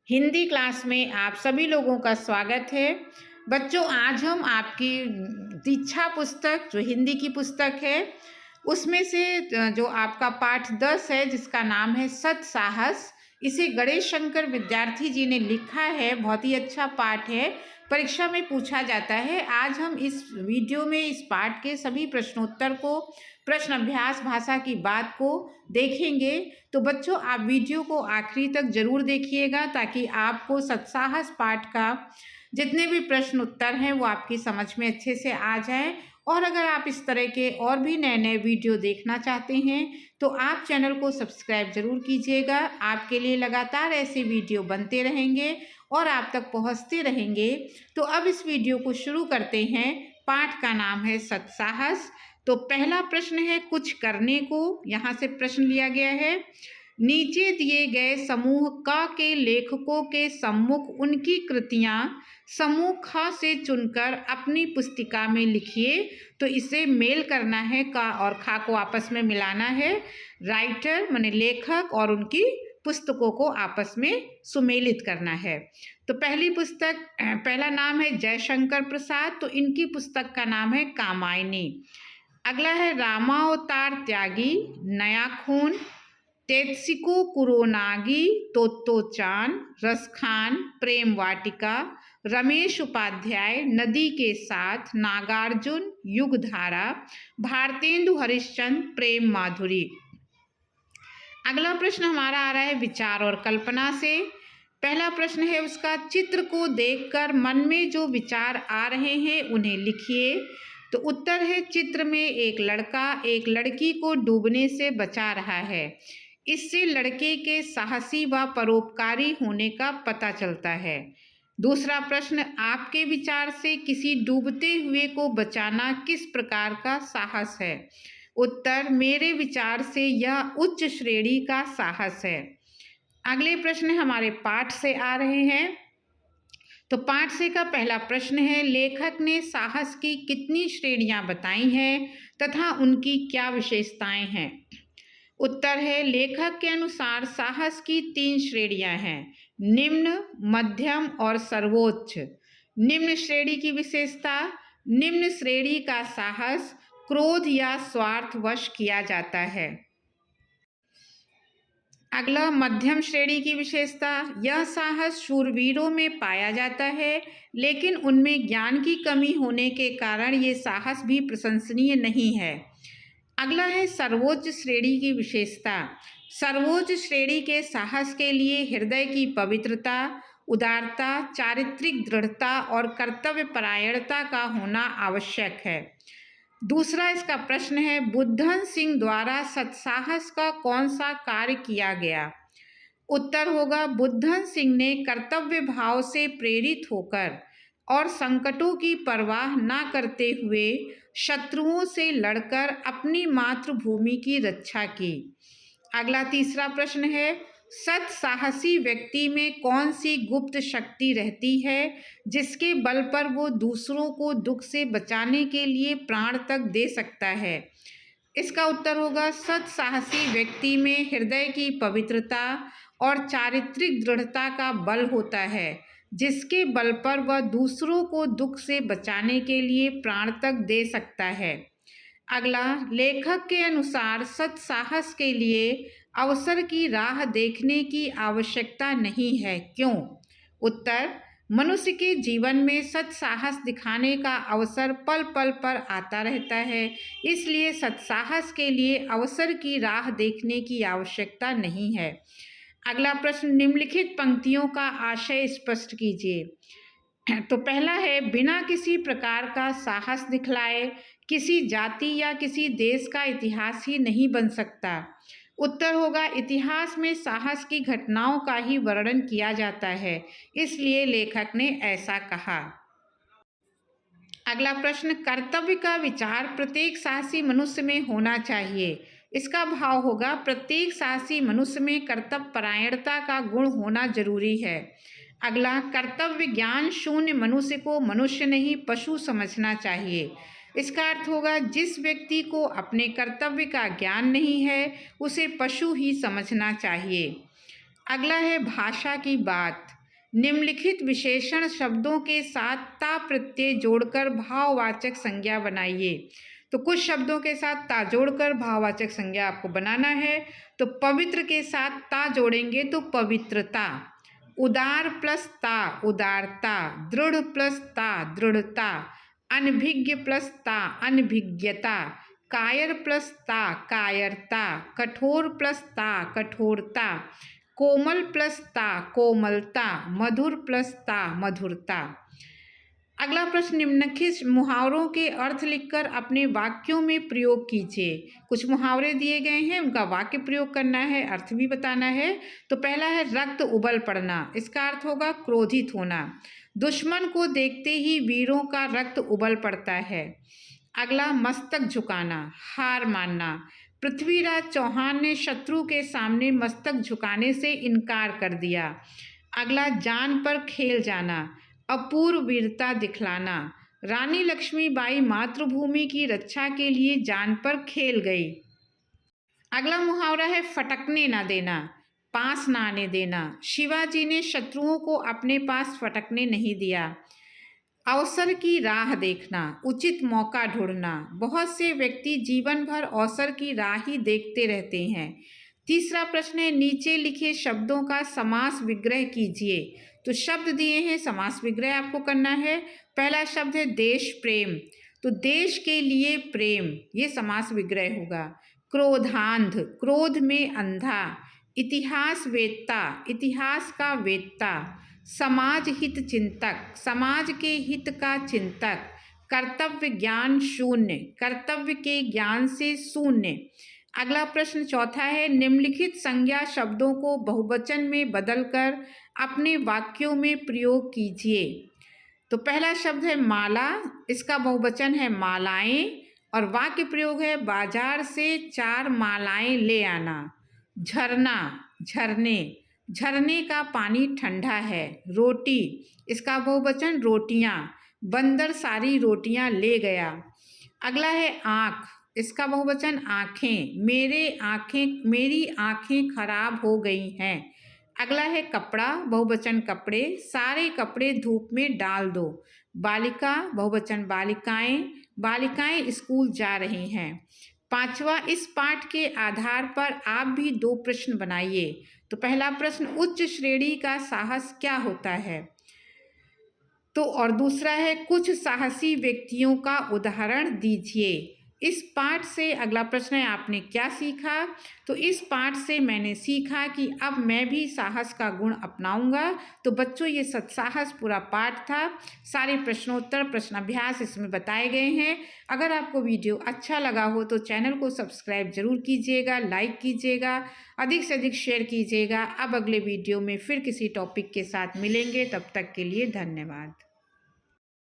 Hindi class में आप सभी लोगों का स्वागत है। बच्चों, आज हम आपकी दीक्षा पुस्तक जो हिंदी की पुस्तक है उसमें से जो आपका पाठ 10 है जिसका नाम है सत्साहस, इसे गणेश शंकर विद्यार्थी जी ने लिखा है। बहुत ही अच्छा पाठ है, परीक्षा में पूछा जाता है। आज हम इस वीडियो में इस पाठ के सभी प्रश्नोत्तर को, प्रश्न अभ्यास भाषा की बात को देखेंगे। तो बच्चों, आप वीडियो को आखिरी तक जरूर देखिएगा ताकि आपको सत्साहस पाठ का जितने भी प्रश्न उत्तर हैं वो आपकी समझ में अच्छे से आ जाए। और अगर आप इस तरह के और भी नए नए वीडियो देखना चाहते हैं तो आप चैनल को सब्सक्राइब जरूर कीजिएगा। आपके लिए लगातार ऐसे वीडियो बनते रहेंगे और आप तक पहुंचते रहेंगे। तो अब इस वीडियो को शुरू करते हैं। पाठ का नाम है सत्साहस। तो पहला प्रश्न है कुछ करने को, यहाँ से प्रश्न लिया गया है। नीचे दिए गए समूह क के लेखकों के सम्मुख उनकी कृतियां समूह ख से चुनकर अपनी पुस्तिका में लिखिए। तो इसे मेल करना है, का और खा को आपस में मिलाना है। राइटर माने लेखक और उनकी पुस्तकों को आपस में सुमेलित करना है। तो पहली पुस्तक, पहला नाम है जयशंकर प्रसाद, तो इनकी पुस्तक का नाम है कामायनी। अगला है रामावतार त्यागी, नया खून, तेत्सिको कुरोनागी, तोत्तोचान, रसखान, प्रेम वाटिका, रमेश उपाध्याय, नदी के साथ, नागार्जुन, युगधारा, भारतेंदु हरिश्चंद्र, प्रेम माधुरी। अगला प्रश्न हमारा आ रहा है विचार और कल्पना से। पहला प्रश्न है उसका, चित्र को देखकर मन में जो विचार आ रहे हैं उन्हें लिखिए। तो उत्तर है, चित्र में एक लड़का एक लड़की को डूबने से बचा रहा है। इससे लड़के के साहसी व परोपकारी होने का पता चलता है। दूसरा प्रश्न, आपके विचार से किसी डूबते हुए को बचाना किस प्रकार का साहस है। उत्तर, मेरे विचार से यह उच्च श्रेणी का साहस है। अगले प्रश्न हमारे पाठ से आ रहे हैं। तो पाठ से का पहला प्रश्न है, लेखक ने साहस की कितनी श्रेणियां बताई हैं तथा उनकी क्या विशेषताएं हैं। उत्तर है, लेखक के अनुसार साहस की 3 श्रेणियां हैं, निम्न, मध्यम और सर्वोच्च। निम्न श्रेणी की विशेषता, निम्न श्रेणी का साहस क्रोध या स्वार्थवश किया जाता है। अगला, मध्यम श्रेणी की विशेषता, यह साहस शूरवीरों में पाया जाता है लेकिन उनमें ज्ञान की कमी होने के कारण ये साहस भी प्रशंसनीय नहीं है। अगला है सर्वोच्च श्रेणी की विशेषता, सर्वोच्च श्रेणी के साहस के लिए हृदय की पवित्रता, उदारता, चारित्रिक दृढ़ता और कर्तव्य परायणता का होना आवश्यक है। दूसरा इसका प्रश्न है, बुद्धन सिंह द्वारा सत्साहस का कौन सा कार्य किया गया। उत्तर होगा, बुद्धन सिंह ने कर्तव्य भाव से प्रेरित होकर और संकटों की परवाह न करते हुए शत्रुओं से लड़कर अपनी मातृभूमि की रक्षा की। अगला तीसरा प्रश्न है, सत्साहसी व्यक्ति में कौन सी गुप्त शक्ति रहती है जिसके बल पर वो दूसरों को दुख से बचाने के लिए प्राण तक दे सकता है। इसका उत्तर होगा, सत्साहसी व्यक्ति में हृदय की पवित्रता और चारित्रिक दृढ़ता का बल होता है जिसके बल पर वह दूसरों को दुख से बचाने के लिए प्राण तक दे सकता है। अगला, लेखक के अनुसार सत्साहस के लिए अवसर की राह देखने की आवश्यकता नहीं है, क्यों। उत्तर, मनुष्य के जीवन में सत्साहस दिखाने का अवसर पल पल पर आता रहता है, इसलिए सत्साहस के लिए अवसर की राह देखने की आवश्यकता नहीं है। अगला प्रश्न, निम्नलिखित पंक्तियों का आशय स्पष्ट कीजिए। तो पहला है, बिना किसी प्रकार का साहस दिखलाए किसी जाति या किसी देश का इतिहास ही नहीं बन सकता। उत्तर होगा, इतिहास में साहस की घटनाओं का ही वर्णन किया जाता है, इसलिए लेखक ने ऐसा कहा। अगला प्रश्न, कर्तव्य का विचार प्रत्येक साहसी मनुष्य में होना चाहिए। इसका भाव होगा, प्रत्येक साहसी मनुष्य में कर्तव्य परायणता का गुण होना जरूरी है। अगला, कर्तव्य ज्ञान शून्य मनुष्य को मनुष्य नहीं पशु समझना चाहिए। इसका अर्थ होगा, जिस व्यक्ति को अपने कर्तव्य का ज्ञान नहीं है उसे पशु ही समझना चाहिए। अगला है भाषा की बात। निम्नलिखित विशेषण शब्दों के साथ ता प्रत्यय जोड़कर भाववाचक संज्ञा बनाइए। तो कुछ शब्दों के साथ ता जोड़कर भाववाचक संज्ञा आपको बनाना है। तो पवित्र के साथ ता जोड़ेंगे तो पवित्रता, उदार प्लस ता उदारता, दृढ़ प्लस ता दृढ़ता, अनभिज्ञ प्लस ता अनभिज्ञता, कायर प्लस ता कायरता, कठोर प्लस ता कठोरता, कोमल प्लस ता कोमलता, मधुर प्लस ता मधुरता। अगला प्रश्न, निम्नलिखित मुहावरों के अर्थ लिखकर अपने वाक्यों में प्रयोग कीजिए। कुछ मुहावरे दिए गए हैं, उनका वाक्य प्रयोग करना है, अर्थ भी बताना है। तो पहला है रक्त उबल पड़ना, इसका अर्थ होगा क्रोधित होना। दुश्मन को देखते ही वीरों का रक्त उबल पड़ता है। अगला मस्तक झुकाना, हार मानना। पृथ्वीराज चौहान ने शत्रु के सामने मस्तक झुकाने से इनकार कर दिया। अगला जान पर खेल जाना, अपूर्व वीरता दिखलाना। रानी लक्ष्मीबाई मातृभूमि की रक्षा के लिए जान पर खेल गई। अगला मुहावरा है फटकने ना देना, पास ना आने देना। शिवाजी ने शत्रुओं को अपने पास फटकने नहीं दिया। अवसर की राह देखना, उचित मौका ढूंढना। बहुत से व्यक्ति जीवन भर अवसर की राह ही देखते रहते हैं। तीसरा प्रश्न है, नीचे लिखे शब्दों का समास विग्रह कीजिए। तो शब्द दिए हैं, समास विग्रह आपको करना है। पहला शब्द है देश प्रेम, तो देश के लिए प्रेम, ये समास विग्रह होगा। क्रोधांध, क्रोध में अंधा। इतिहास वेत्ता, इतिहास का वेत्ता। समाज हित चिंतक, समाज के हित का चिंतक। कर्तव्य ज्ञान शून्य, कर्तव्य के ज्ञान से शून्य। अगला प्रश्न चौथा है, निम्नलिखित संज्ञा शब्दों को बहुवचन में बदलकर अपने वाक्यों में प्रयोग कीजिए। तो पहला शब्द है माला, इसका बहुवचन है मालाएं और वाक्य प्रयोग है बाजार से 4 मालाएं ले आना। झरना, झरने, झरने का पानी ठंडा है। रोटी, इसका बहुवचन रोटियां, बंदर सारी रोटियां ले गया। अगला है आँख, इसका बहुवचन आँखें, मेरी आँखें खराब हो गई हैं। अगला है कपड़ा, बहुवचन कपड़े, सारे कपड़े धूप में डाल दो। बालिका, बहुवचन बालिकाएं, बालिकाएं स्कूल जा रही हैं। पांचवा, इस पाठ के आधार पर आप भी 2 प्रश्न बनाइए। तो पहला प्रश्न, उच्च श्रेणी का साहस क्या होता है? तो और दूसरा है, कुछ साहसी व्यक्तियों का उदाहरण दीजिए। इस पाठ से अगला प्रश्न है, आपने क्या सीखा? तो इस पाठ से मैंने सीखा कि अब मैं भी साहस का गुण अपनाऊंगा। तो बच्चों, ये सत्साहस पूरा पाठ था। सारे प्रश्नोत्तर, प्रश्नाभ्यास इसमें बताए गए हैं। अगर आपको वीडियो अच्छा लगा हो तो चैनल को सब्सक्राइब जरूर कीजिएगा, लाइक कीजिएगा, अधिक से अधिक शेयर कीजिएगा। अब अगले वीडियो में फिर किसी टॉपिक के साथ मिलेंगे, तब तक के लिए धन्यवाद।